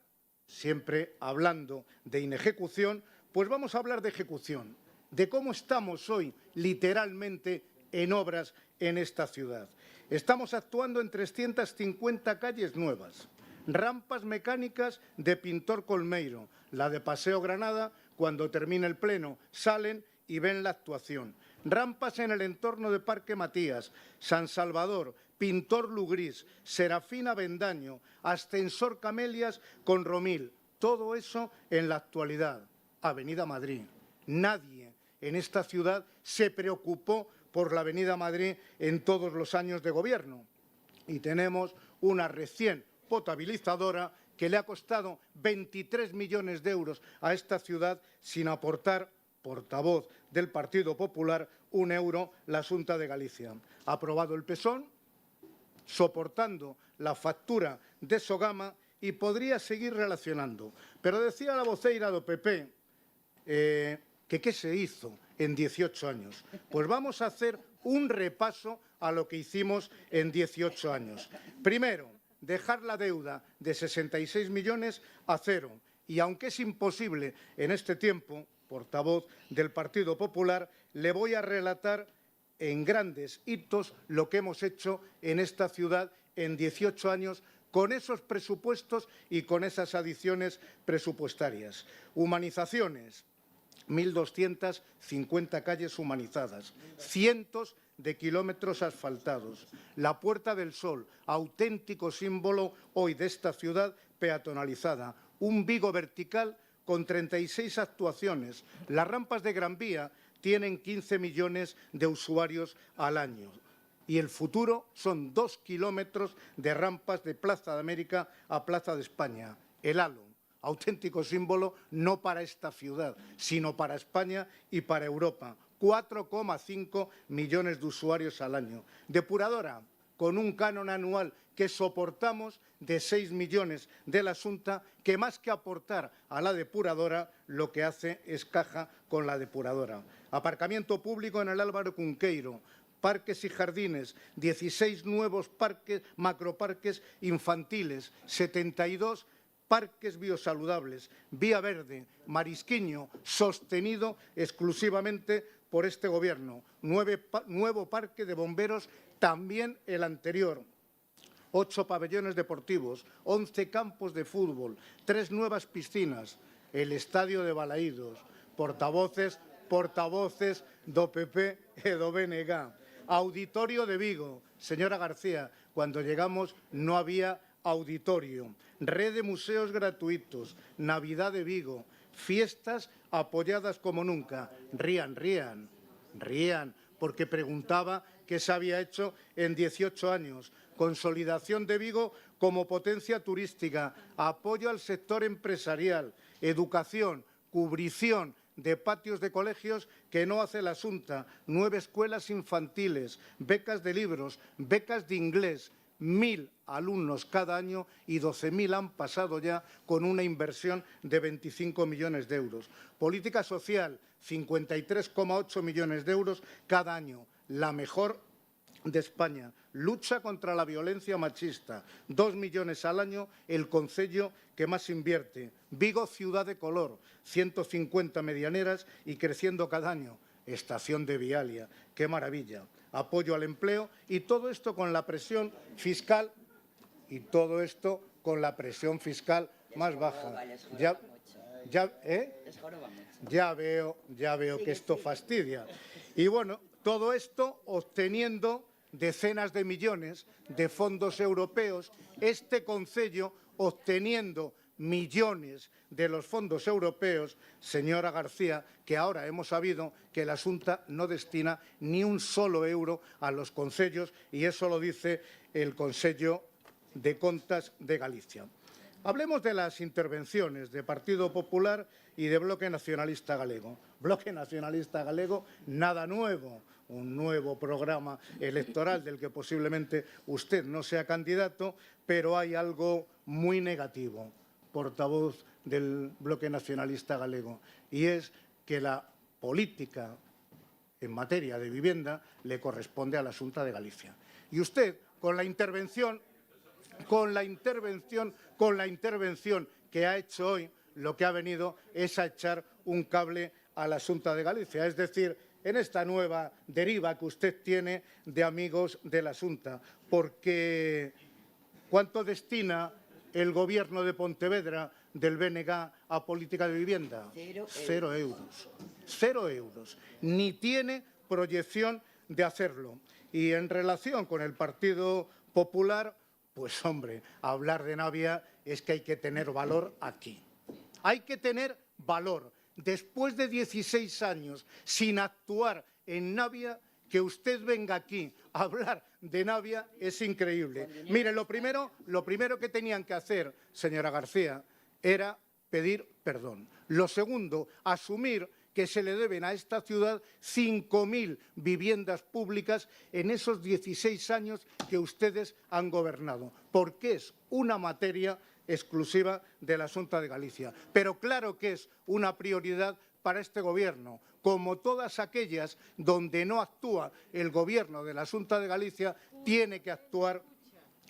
siempre hablando de inejecución, pues vamos a hablar de ejecución, de cómo estamos hoy literalmente en obras en esta ciudad. Estamos actuando en 350 calles nuevas, rampas mecánicas de Pintor Colmeiro, la de Paseo Granada, cuando termine el pleno, salen y ven la actuación. Rampas en el entorno de Parque Matías, San Salvador, Pintor Lugrís, Serafina Bendaño, Ascensor Camelias con Romil. Todo eso en la actualidad. Avenida Madrid. Nadie en esta ciudad se preocupó por la Avenida Madrid en todos los años de gobierno. Y tenemos una recién potabilizadora que le ha costado 23 millones de euros a esta ciudad sin aportar, portavoz del Partido Popular, €1 la Xunta de Galicia. Ha aprobado el PSOE, soportando la factura de Sogama y podría seguir relacionando. Pero decía la voceira do PP que qué se hizo en 18 años. Pues vamos a hacer un repaso a lo que hicimos en 18 años. Primero, dejar la deuda de 66 millones a cero. Y aunque es imposible en este tiempo, portavoz del Partido Popular, le voy a relatar en grandes hitos lo que hemos hecho en esta ciudad en 18 años con esos presupuestos y con esas adiciones presupuestarias. Humanizaciones, 1.250 calles humanizadas, cientos de kilómetros asfaltados. La Puerta del Sol, auténtico símbolo hoy de esta ciudad peatonalizada. Un Vigo vertical con 36 actuaciones. Las rampas de Gran Vía tienen 15 millones de usuarios al año. Y el futuro son 2 kilómetros de rampas de Plaza de América a Plaza de España. El halo, auténtico símbolo no para esta ciudad, sino para España y para Europa. 4,5 millones de usuarios al año. Depuradora, con un canon anual que soportamos de 6 millones de la Xunta, que más que aportar a la depuradora, lo que hace es caja con la depuradora. Aparcamiento público en el Álvaro Cunqueiro, parques y jardines, 16 nuevos parques, macroparques infantiles, 72 parques biosaludables, vía verde, Marisquiño, sostenido exclusivamente por este Gobierno, nuevo parque de bomberos, también el anterior, 8 pabellones deportivos, 11 campos de fútbol, 3 nuevas piscinas, el estadio de Balaídos, portavoces do PP e do BNG, auditorio de Vigo. Señora García, cuando llegamos no había auditorio, red de museos gratuitos, Navidad de Vigo, fiestas apoyadas como nunca. Rían, porque preguntaba qué se había hecho en 18 años. Consolidación de Vigo como potencia turística, apoyo al sector empresarial, educación, cubrición de patios de colegios que no hace la Xunta, 9 escuelas infantiles, becas de libros, becas de inglés, 1.000 alumnos cada año y 12.000 han pasado ya con una inversión de 25 millones de euros. Política social, 53,8 millones de euros cada año, la mejor de España. Lucha contra la violencia machista, 2 millones al año, el concello que más invierte. Vigo, ciudad de color, 150 medianeras y creciendo cada año. Estación de Vialia, qué maravilla. Apoyo al empleo y todo esto con la presión fiscal más baja. Ya veo que esto fastidia. Y bueno, todo esto obteniendo decenas de millones de fondos europeos, este concello obteniendo millones de los fondos europeos, señora García, que ahora hemos sabido que la Xunta no destina ni un solo euro a los concellos y eso lo dice el Consello de Contas de Galicia. Hablemos de las intervenciones de Partido Popular y de Bloque Nacionalista Galego. Bloque Nacionalista Galego, nada nuevo, un nuevo programa electoral del que posiblemente usted no sea candidato, pero hay algo muy negativo, portavoz del Bloque Nacionalista Galego, y es que la política en materia de vivienda le corresponde a la Xunta de Galicia. Y usted, con la intervención que ha hecho hoy, lo que ha venido es a echar un cable a la Xunta de Galicia. Es decir, en esta nueva deriva que usted tiene de amigos de la Xunta. Porque ¿cuánto destina el Gobierno de Pontevedra del BNG a política de vivienda? 0 euros. 0 euros. Ni tiene proyección de hacerlo. Y en relación con el Partido Popular, pues hombre, hablar de Navia es que hay que tener valor aquí. Hay que tener valor. Después de 16 años sin actuar en Navia, que usted venga aquí a hablar de Navia es increíble. Mire, lo primero que tenían que hacer, señora García, era pedir perdón. Lo segundo, asumir que se le deben a esta ciudad 5.000 viviendas públicas en esos 16 años que ustedes han gobernado, porque es una materia exclusiva de la Xunta de Galicia. Pero claro que es una prioridad para este Gobierno, como todas aquellas donde no actúa el Gobierno de la Xunta de Galicia, tiene que actuar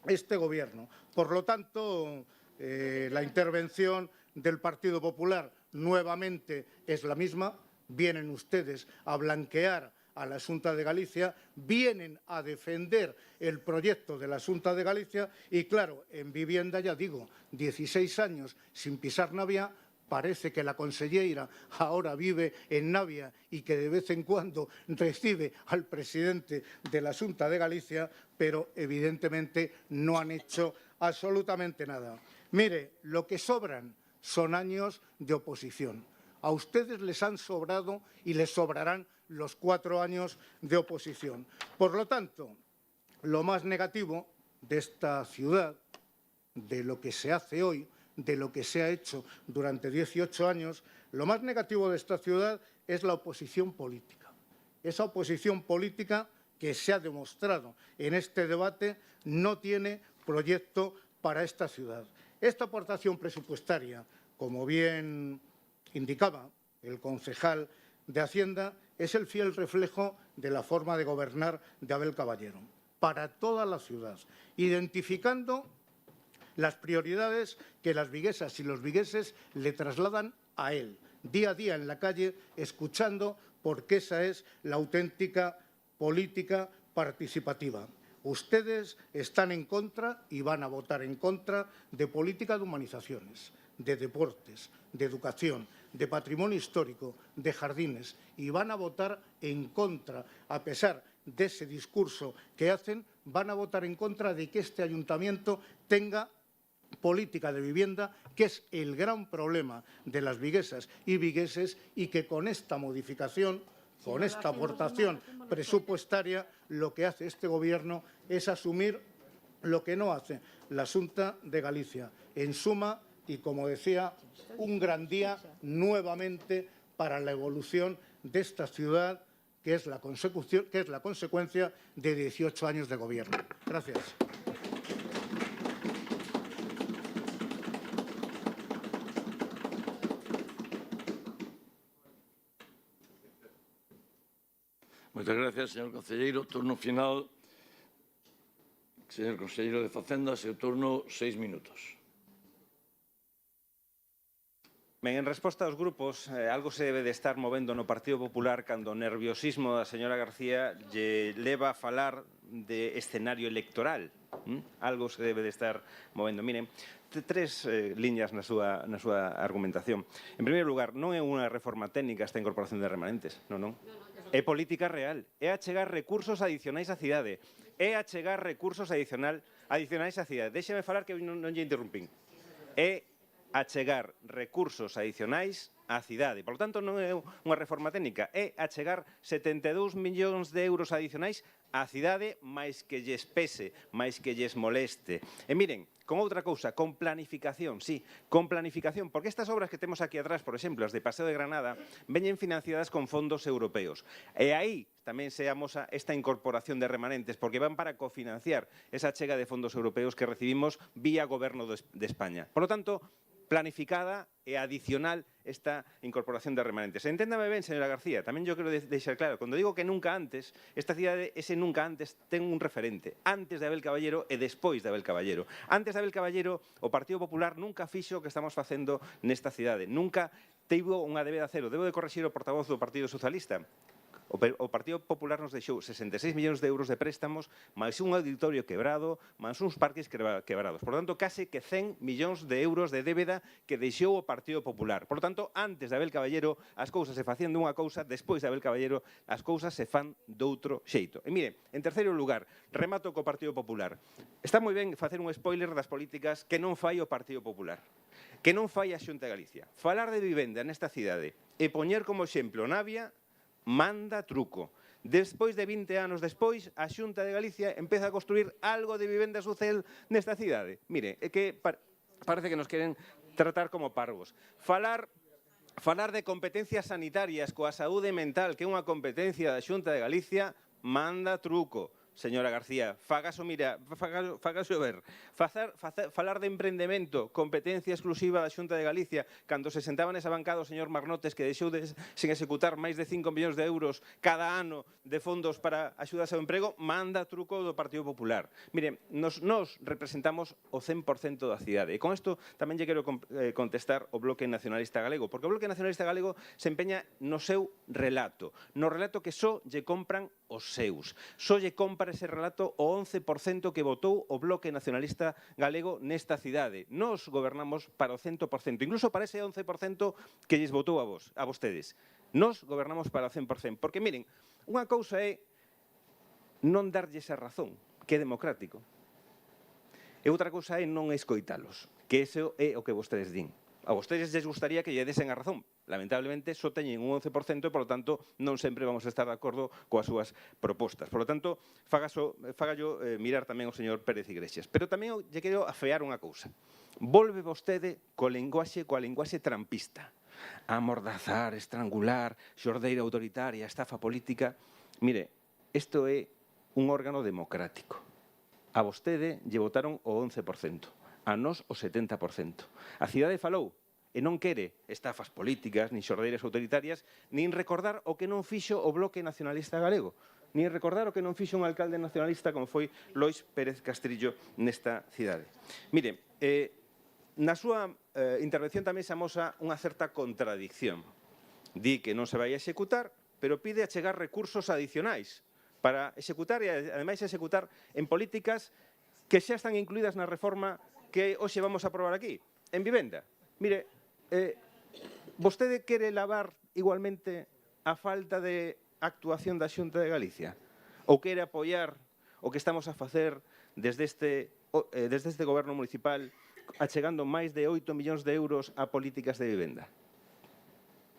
este Gobierno. Por lo tanto, la intervención del Partido Popular nuevamente es la misma. Vienen ustedes a blanquear a la Xunta de Galicia, vienen a defender el proyecto de la Xunta de Galicia y, claro, en vivienda, ya digo, 16 años sin pisar Navia. Parece que la conselleira ahora vive en Navia y que de vez en cuando recibe al presidente de la Xunta de Galicia, pero evidentemente no han hecho absolutamente nada. Mire, lo que sobran son años de oposición. A ustedes les han sobrado y les sobrarán los 4 años de oposición. Por lo tanto, lo más negativo de esta ciudad, de lo que se hace hoy, de lo que se ha hecho durante 18 años, lo más negativo de esta ciudad es la oposición política. esa oposición política que se ha demostrado en este debate no tiene proyecto para esta ciudad. Esta aportación presupuestaria, como bien indicaba el concejal de Hacienda, es el fiel reflejo de la forma de gobernar de Abel Caballero, para toda la ciudad, identificando las prioridades que las viguesas y los vigueses le trasladan a él, día a día en la calle, escuchando, porque esa es la auténtica política participativa. Ustedes están en contra y van a votar en contra de política de humanizaciones, de deportes, de educación, de patrimonio histórico, de jardines, y van a votar en contra, a pesar de ese discurso que hacen, van a votar en contra de que este ayuntamiento tenga política de vivienda, que es el gran problema de las viguesas y vigueses, y que con esta modificación, con esta aportación presupuestaria, lo que hace este Gobierno es asumir lo que no hace la Xunta de Galicia. En suma, y como decía, un gran día nuevamente para la evolución de esta ciudad, que es la consecuencia de 18 años de Gobierno. Gracias. Moitas gracias, señor concelleiro. Turno final. Señor conselleiro de Facenda, seu turno, 6 minutos. Ben, en resposta aos grupos, algo se debe de estar movendo no Partido Popular cando o nerviosismo da señora García lle leva a falar de escenario electoral. Algo se debe de estar movendo. Miren, tres liñas na súa argumentación. En primeiro lugar, non é unha reforma técnica esta incorporación de remanentes, non. É política real, é achegar recursos adicionais á cidade, é achegar recursos adicionais á cidade. Déxeme falar que non lle interrumpín. É achegar recursos adicionais á cidade. Por lo tanto, non é unha reforma técnica, é achegar 72 millóns de euros adicionais á cidade, máis que lles pese, máis que lles moleste. E miren, con outra cousa, con planificación, sí, con planificación, porque estas obras que temos aquí atrás, por exemplo, as de Paseo de Granada, veñen financiadas con fondos europeos. E aí tamén se amosa esta incorporación de remanentes, porque van para cofinanciar esa chega de fondos europeos que recibimos vía Goberno de España. Por lo tanto, planificada e adicional esta incorporación de remanentes. Enténdame ben, señora García, tamén yo quero deixar claro, cando digo que nunca antes, esta cidade, ese nunca antes, ten un referente, antes de Abel Caballero e despois de Abel Caballero. Antes de Abel Caballero, o Partido Popular nunca fixo o que estamos facendo nesta cidade, nunca tivo unha débeda cero. Debo de corrixir o portavoz do Partido Socialista. O Partido Popular nos deixou 66 millóns de euros de préstamos, máis un auditorio quebrado, máis uns parques quebrados. Por tanto, case que 100 millóns de euros de débeda que deixou o Partido Popular. Por tanto, antes de Abel Caballero, as cousas se facían dunha cousa, despois de Abel Caballero, as cousas se fan doutro xeito. E mire, en terceiro lugar, remato co Partido Popular. Está moi ben facer un spoiler das políticas que non fai o Partido Popular, que non fai a Xunta de Galicia. Falar de vivenda nesta cidade e poñer como exemplo Navia, manda truco. Despois de 20 anos despois, a Xunta de Galicia empeza a construir algo de vivenda social nesta cidade. Mire, é que parece que nos queren tratar como parvos. Falar de competencias sanitarias coa saúde mental, que é unha competencia da Xunta de Galicia, manda truco. Señora García, fágaso ver. Falar de emprendemento, competencia exclusiva da Xunta de Galicia, cando se sentaba nesa bancada o señor Marnotes, que deixou sen executar máis de 5 millóns de euros cada ano de fondos para axudas ao emprego, manda truco do Partido Popular. Mire, nos representamos o 100% da cidade. E con isto tamén lle quero contestar o Bloque Nacionalista Galego, porque o Bloque Nacionalista Galego se empeña no seu relato, no relato que só lle compran os seus. Só lle compra ese relato o 11% que votou o Bloque Nacionalista Galego nesta cidade. Nos gobernamos para o 100%, incluso para ese 11% que lles votou a vostedes. Nos gobernamos para o 100%, porque miren, unha cousa é non darlles a razón, que é democrático. E outra cousa é non escoitalos, que iso é o que vostedes din. A vostedes les gustaría que lle desen a razón. Lamentablemente, só teñen un 11% e, por lo tanto, non sempre vamos a estar de acordo coas súas propostas. Por lo tanto, fagallo mirar tamén o señor Pérez Iglesias. Pero tamén lle quero afear unha cousa. Volve vostede coa linguaxe trampista. Amordazar, estrangular, xordeira autoritaria, estafa política. Mire, isto é un órgano democrático. A vostede lle votaron o 11%, a nós o 70%. A cidade falou e non quere estafas políticas, nin xordeiras autoritarias, nin recordar o que non fixo o Bloque Nacionalista Galego, nin recordar o que non fixo un alcalde nacionalista como foi Lois Pérez Castrillo nesta cidade. Mire, na súa intervención tamén se amosa unha certa contradicción. Di que non se vai a executar, pero pide achegar recursos adicionais para executar e, ademais, executar en políticas que xa están incluídas na reforma que hoxe vamos a aprobar aquí, en vivenda. Mire, vostede quere lavar igualmente a falta de actuación da Xunta de Galicia? Ou quere apoiar o que estamos a facer desde este goberno municipal achegando máis de 8 millóns de euros a políticas de vivenda?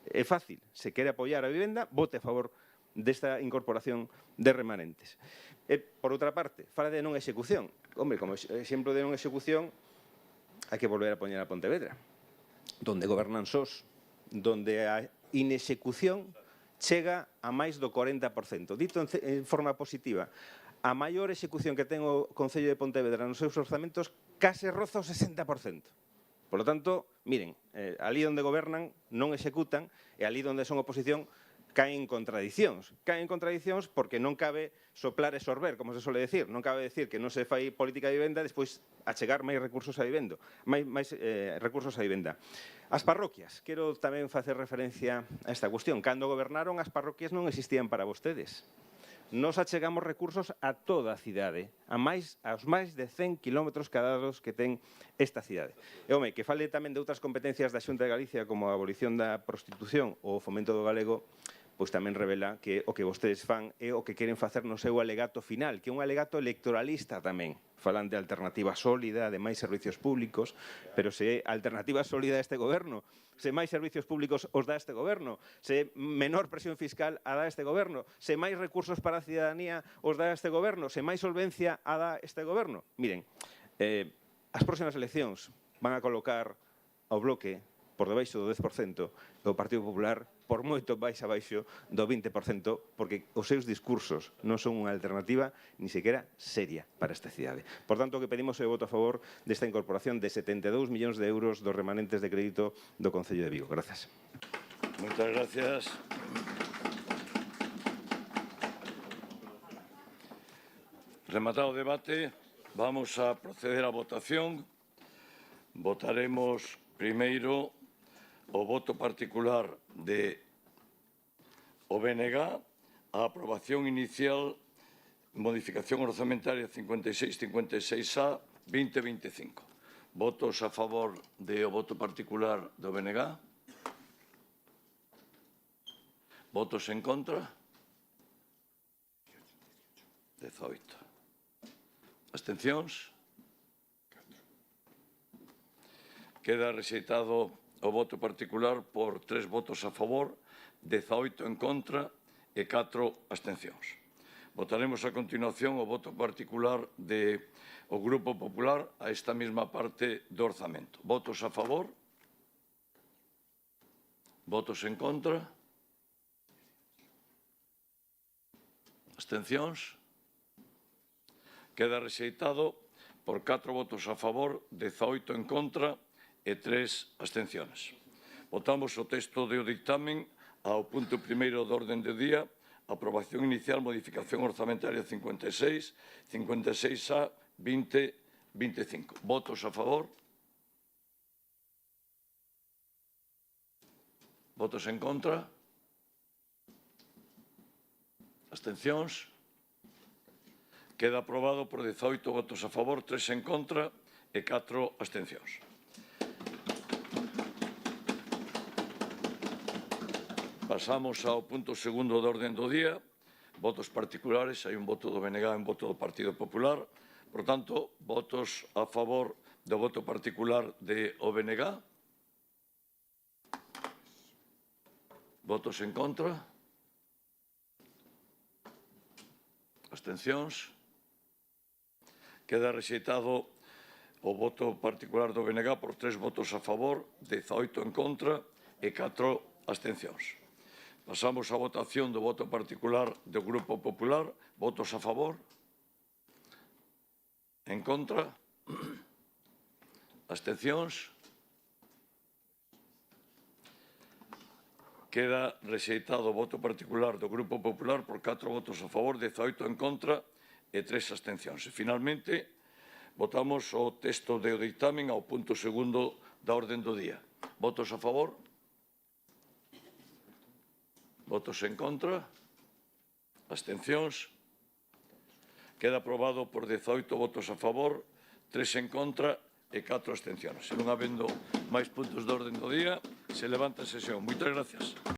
É fácil, se quere apoiar a vivenda, vote a favor desta incorporación de remanentes. E, por outra parte, fala de non execución. Hombre, como exemplo de non execución, hai que volver a poñer a Pontevedra, donde gobernan sós, donde a inexecución chega a máis do 40%. Dito en forma positiva, a maior execución que ten o Concello de Pontevedra nos seus orzamentos case roza o 60%. Por lo tanto, miren, ali onde gobernan non executan e ali onde son oposición caen contradicións. Caen contradicións porque non cabe soplar e sorber, como se suele decir. Non cabe decir que non se fai política de vivenda e despois achegar máis recursos a vivenda. Recursos a vivenda. As parroquias. Quero tamén facer referencia a esta cuestión. Cando gobernaron, as parroquias non existían para vostedes. Nos achegamos recursos a toda a cidade, aos máis de 100 kilómetros cadados que ten esta cidade. E, home, que fale tamén de outras competencias da Xunta de Galicia, como a abolición da prostitución ou o fomento do galego, pois tamén revela que o que vostedes fan é o que queren facer no seu alegato final, que é un alegato electoralista tamén. Falan de alternativa sólida, de máis servicios públicos, pero se é alternativa sólida a este goberno, se máis servicios públicos os dá este goberno, se menor presión fiscal a dá este goberno, se máis recursos para a cidadanía os dá este goberno, se máis solvencia a dá este goberno. Miren, as próximas eleccións van a colocar ao Bloque por debaixo do 10% e o Partido Popular por moito máis abaixo do 20%, porque os seus discursos non son unha alternativa ni sequera seria para esta cidade. Por tanto, o que pedimos é o voto a favor desta incorporación de 72 millóns de euros dos remanentes de crédito do Concello de Vigo. Grazas. Moitas gracias. Rematado o debate, vamos a proceder á votación. Votaremos primeiro o voto particular de o BNG, a aprobación inicial, modificación orzamentaria 56-56A, 2025. Votos a favor do voto particular do BNG? Votos en contra? 18. Abstencións? Queda rexeitado o voto particular por 3 votos a favor, 18 en contra e 4 abstencións. Votaremos a continuación o voto particular do Grupo Popular a esta mesma parte do orzamento. Votos a favor? Votos en contra? Abstencións? Queda rexeitado por 4 votos a favor, 18 en contra e 3 abstencións. Votamos o texto do dictamen ao punto primeiro do orden do día, aprobación inicial, modificación orzamentaria 56, 56A, 2025. Votos a favor? Votos en contra? Abstencións? Queda aprobado por 18 votos a favor, 3 en contra e 4 abstencións. Pasamos ao punto segundo do orden do día. Votos particulares. Hai un voto do BNG e un voto do Partido Popular. Por tanto, votos a favor do voto particular de o BNG. Votos en contra. Abstencións. Queda rexeitado o voto particular do BNG por 3 votos a favor, 18 en contra e 4 abstencións. Pasamos á votación do voto particular do Grupo Popular. Votos a favor? En contra? Abstencións? Queda rexeitado o voto particular do Grupo Popular por 4 votos a favor, 18 en contra e 3 abstencións. E, finalmente, votamos o texto do dictamen ao punto segundo da orden do día. Votos a favor? Votos en contra? Abstencións? Queda aprobado por 18 votos a favor, 3 en contra e 4 abstencións. Se non habendo máis puntos de orden do día, se levanta a sesión. Moitas gracias.